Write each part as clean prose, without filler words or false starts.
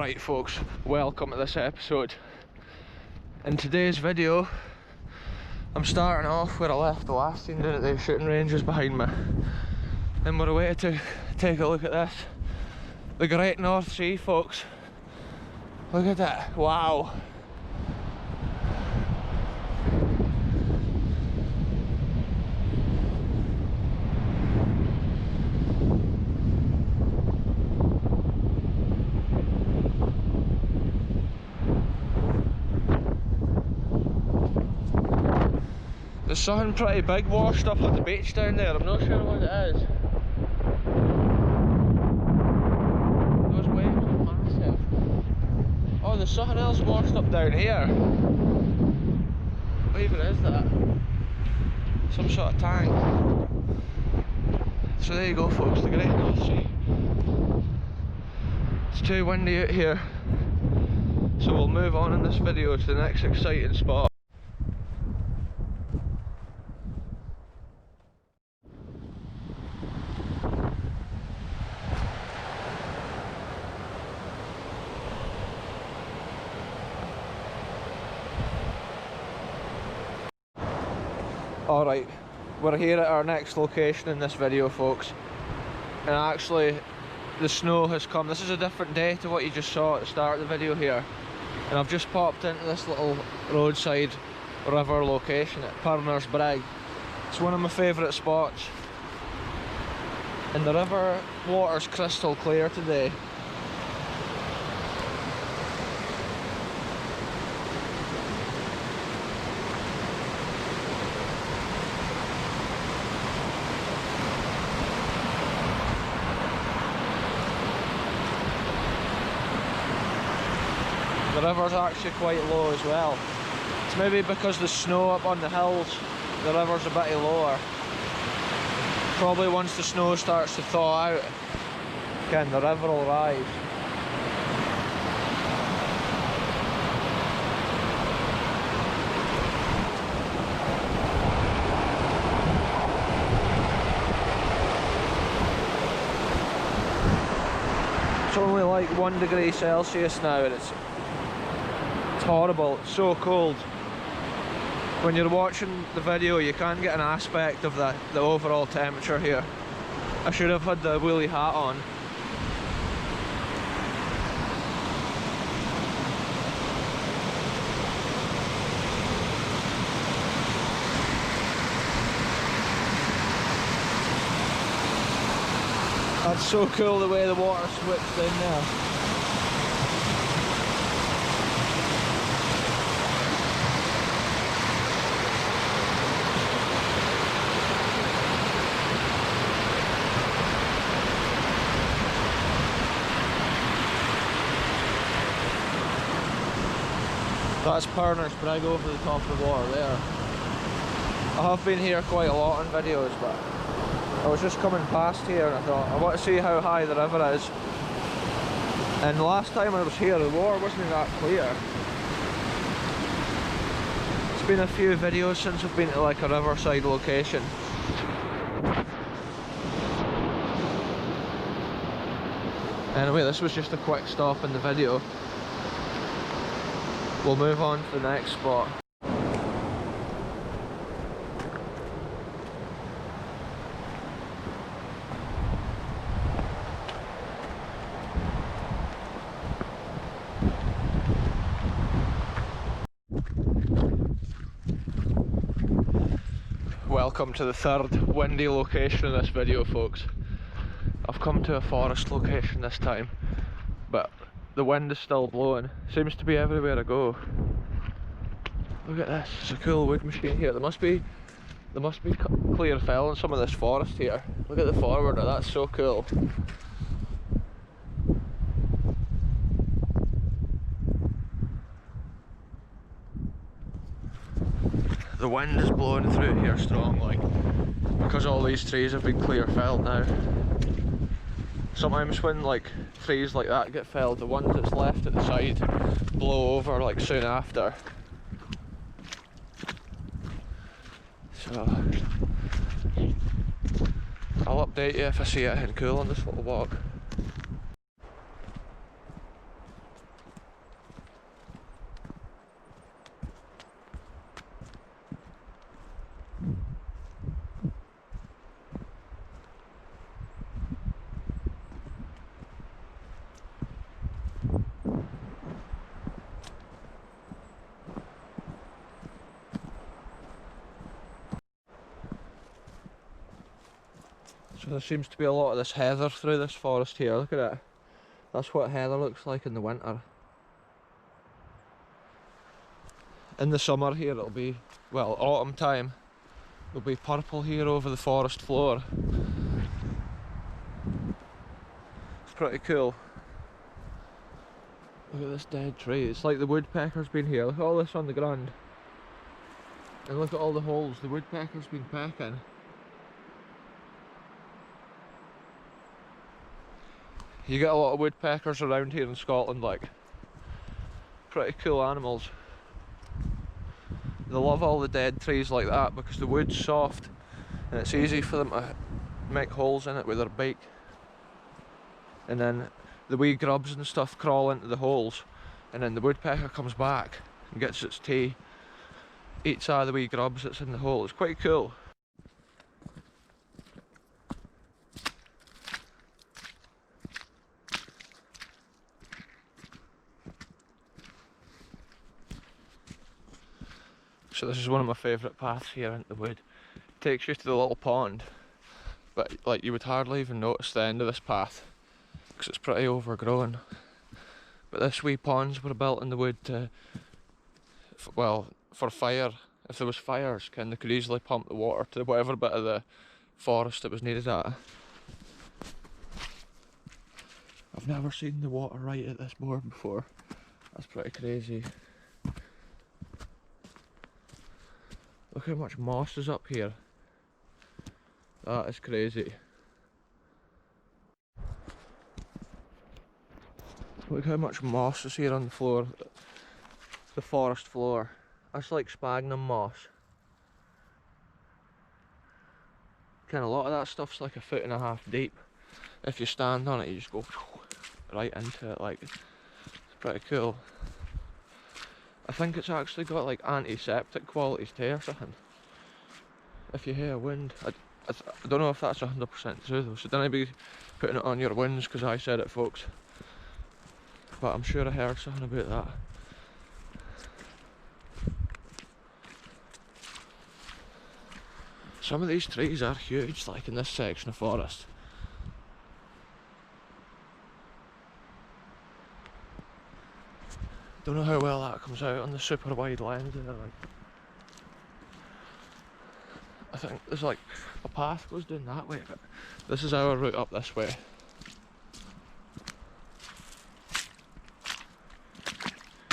Alright folks, welcome to this episode. In today's video, I'm starting off where I left the last scene down at the shooting ranges behind me. And we're away to take a look at this. The Great North Sea, folks. Look at that, wow. There's something pretty big washed up on the beach down there, I'm not sure what it is. Those waves are massive. Oh, there's something else washed up down here. What even is that? Some sort of tank. So there you go folks, the Great North Sea. It's too windy out here. So we'll move on in this video to the next exciting spot. Alright, we're here at our next location in this video folks, and actually the snow has come. This is a different day to what you just saw at the start of the video here, and I've just popped into this little roadside river location at Parnabrugg. It's one of my favourite spots, and the river water's crystal clear today. The river's actually quite low as well. It's maybe because the snow up on the hills, the river's a bit lower. Probably once the snow starts to thaw out, again the river will rise. It's only like 1 degree Celsius now, and it's horrible, it's so cold. When you're watching the video you can't get an aspect of the overall temperature here. I should have had the woolly hat on. That's so cool the way the water switched in there. That's Parnabrugg over the top of the water there. I have been here quite a lot in videos, but I was just coming past here and I thought, I want to see how high the river is. And the last time I was here, the water wasn't that clear. It's been a few videos since I've been to like a riverside location. Anyway, this was just a quick stop in the video. We'll move on to the next spot. Welcome to the third windy location in this video, folks. I've come to a forest location this time, but the wind is still blowing. Seems to be everywhere I go. Look at this, it's a cool wood machine here. There must be clear fell in some of this forest here. Look at the forwarder, that's so cool. The wind is blowing through here strong, like, because all these trees have been clear felled now. Sometimes when like trees like that get felled, the ones that's left at the side blow over like soon after. So I'll update you if I see anything cool on this little walk. there seems to be a lot of this heather through this forest here. Look at it. That's what heather looks like in the winter. In the summer here it'll be, well, autumn time, it'll be purple here over the forest floor. It's pretty cool. Look at this dead tree. It's like the woodpecker's been here. Look at all this on the ground. And look at all the holes the woodpecker's been pecking. You get a lot of woodpeckers around here in Scotland, like. Pretty cool animals. They love all the dead trees like that because the wood's soft and it's easy for them to make holes in it with their beak. And then the wee grubs and stuff crawl into the holes, and then the woodpecker comes back and gets its tea, eats out the wee grubs that's in the hole. It's quite cool. So this is one of my favourite paths here into the wood. It takes you to the little pond, but like you would hardly even notice the end of this path because it's pretty overgrown. But this wee ponds were built in the wood to, well, for fire. If there was fires, they could easily pump the water to whatever bit of the forest it was needed at. I've never seen the water right at this board before. That's pretty crazy. Look how much moss is up here. That is crazy. Look how much moss is here on the floor. The forest floor. That's like sphagnum moss. A lot of that stuff's like 1.5 feet deep. If you stand on it, you just go right into it. Like, it's pretty cool. I think it's actually got like antiseptic qualities to it or something. If you hear wind, I don't know if that's 100% true though, so don't be putting it on your winds because I said it, folks. But I'm sure I heard something about that. Some of these trees are huge, like in this section of forest. Don't know how well that comes out on the super wide lens there, like. I think there's like a path goes down that way, but this is our route up this way.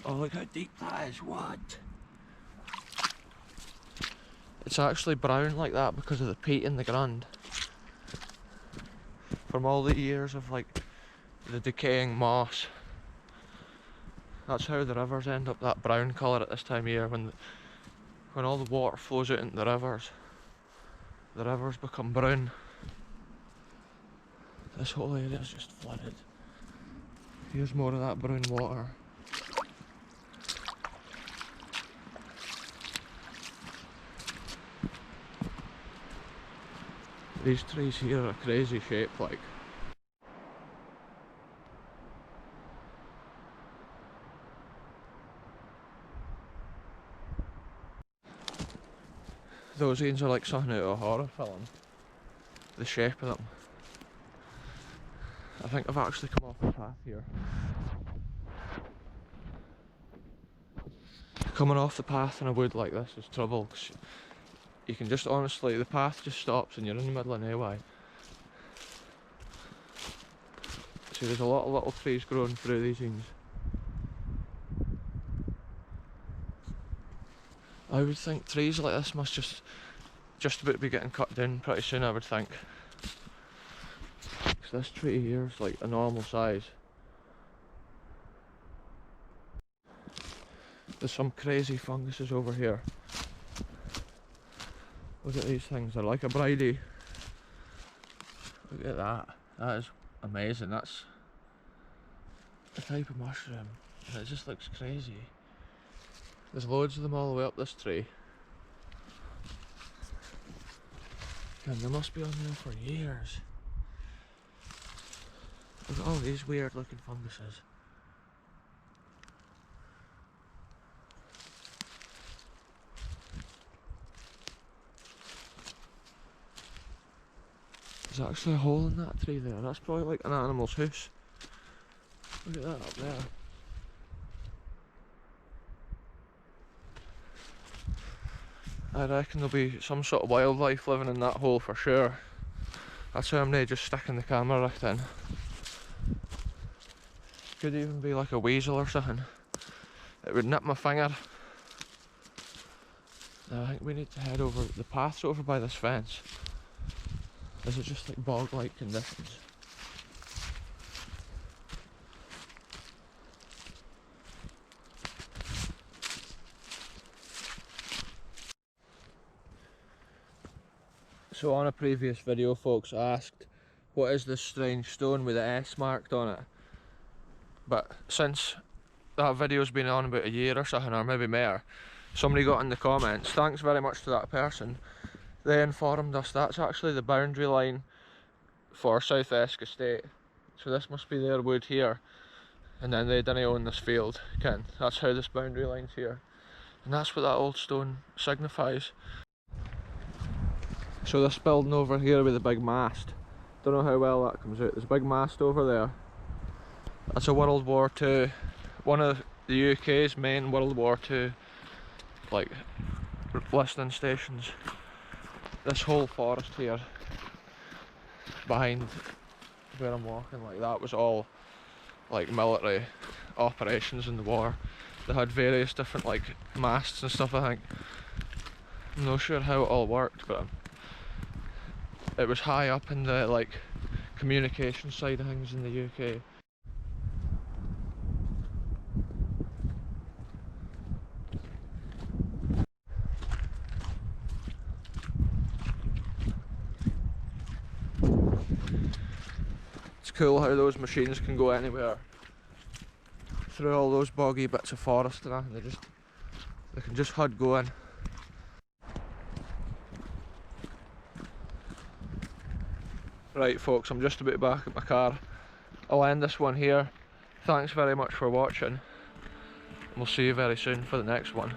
Oh, look how deep that is, what? It's actually brown like that because of the peat in the ground. From all the years of like the decaying moss. That's how the rivers end up that brown colour at this time of year, when all the water flows out into the rivers become brown. This whole area is just flooded. Here's more of that brown water. These trees here are a crazy shape, like. Those ones are like something out of a horror film. The shape of them. I think I've actually come off the path here. Coming off the path in a wood like this is trouble, because you can just honestly, the path just stops and you're in the middle of nowhere. See, there's a lot of little trees growing through these things. I would think trees like this must just about be getting cut down pretty soon, I would think. Because this tree here is like a normal size. There's some crazy funguses over here. Look at these things, they're like a bridie. Look at that, that is amazing. That's a type of mushroom and it just looks crazy. There's loads of them all the way up this tree. And they must be on there for years. Look at all these weird looking funguses. There's actually a hole in that tree there. That's probably like an animal's house. Look at that up there. I reckon there'll be some sort of wildlife living in that hole for sure. That's why I'm now just sticking the camera right in. Could even be like a weasel or something. It would nip my finger. Now I think we need to head over. The path's over by this fence. Is it just like bog-like conditions? So on a previous video, folks, I asked what is this strange stone with the S marked on it, but since that video's been on about a year or something, or maybe more, somebody got in the comments, thanks very much to that person, they informed us that's actually the boundary line for South Esk Estate. So this must be their wood here, and then they didn't own this field, Ken. That's how this boundary line's here, and that's what that old stone signifies. So this building over here with the big mast, don't know how well that comes out. There's a big mast over there. That's a World War II, one of the UK's main World War II like listening stations. This whole forest here behind where I'm walking, like that was all like military operations in the war. They had various different like masts and stuff, I think. I'm not sure how it all worked, but it was high up in the like communication side of things in the UK. It's cool how those machines can go anywhere through all those boggy bits of forest and that, they can just hud go in. Right folks, I'm just about back at my car. I'll end this one here. Thanks very much for watching. We'll see you very soon for the next one.